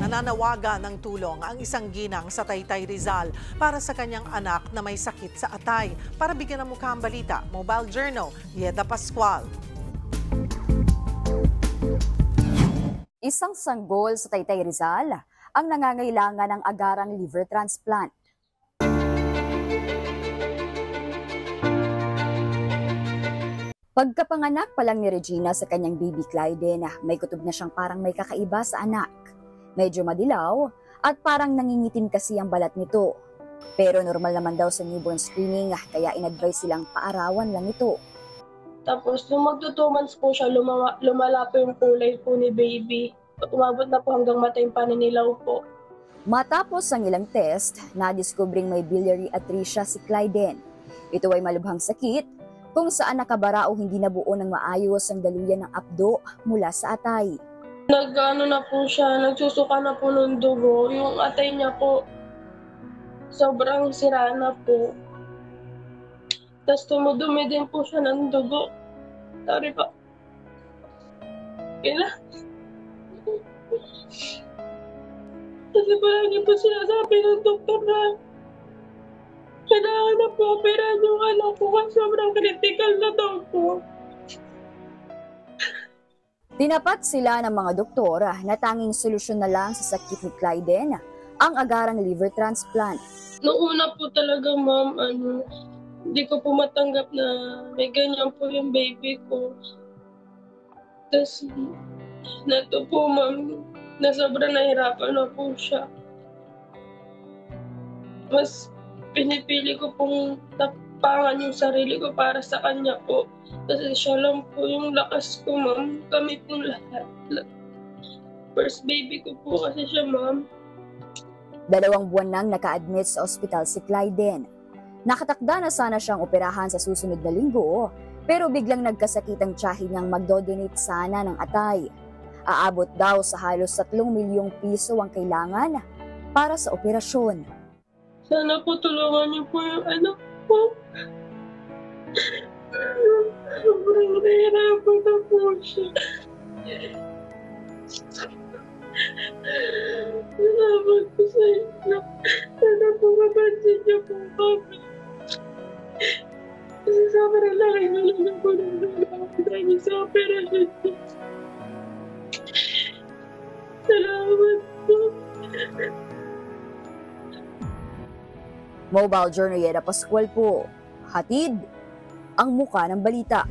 Nananawagan ng tulong ang isang ginang sa Taytay Rizal para sa kanyang anak na may sakit sa atay. Para bigyan ng mukha ang balita, Mobile Journal, Yeda Pascual. Isang sanggol sa Taytay Rizal ang nangangailangan ng agarang liver transplant. Pagkapanganak pa lang ni Regina sa kanyang baby Clyden, may kutob na siyang parang may kakaiba sa anak. Medyo madilaw at parang nangingitim kasi ang balat nito. Pero normal naman daw sa newborn screening kaya in-advise silang paarawan lang ito. Tapos nung magto 2 months po siya, lumala po yung kulay po ni baby. Umabot na po hanggang mata yung paninilaw po. Matapos ang ilang test, nadiskubring may biliary atresia si Clyden. Ito ay malubhang sakit kung saan nakabara o hindi nabuo ng maayos ang daluyan ng apdo mula sa atay. Nag-ano na po siya, nagsusuka na po ng dugo. Yung atay niya po, sobrang sira na po. Tapos tumudumi din po siya ng dugo. Sorry po. Kailan? Kasi palagi po sinasabi ng doktor na kailangan na po operahan yung anak ko kasi sobrang critical na daw po. Tinapat sila ng mga doktor na tanging solusyon na lang sa sakit ni Clyden ang agarang liver transplant. Noong una po talaga, ma'am, hindi ko po matanggap na may ganyan po yung baby ko. Tapos, nato po, ma'am, na sobrang nahirapan na po siya. Mas pinipili ko pong tapangan yung sarili ko para sa kanya po. Kasi siya lang po yung lakas ko, ma'am. Kami pong lahat. First baby ko po kasi siya, ma'am. 2 buwan nang naka-admit sa ospital si Clyden. Nakatakda na sana siyang operahan sa susunod na linggo, pero biglang nagkasakit ang tiyahin niyang magdodonate sana ng atay. Aabot daw sa halos 3 milyong piso ang kailangan para sa operasyon. Sana po tulungan niyo po yung anak ko. Sobrang nahihirapan na po siya. Salamat po sa inyo. Sana po mapansin niyo po kami. Kasi sobrang laki na lang po ng nalaman namin sa operasyon niyo. Salamat po. Mobile Journal Yeda Pascual po. Hatid ang muka ng balita.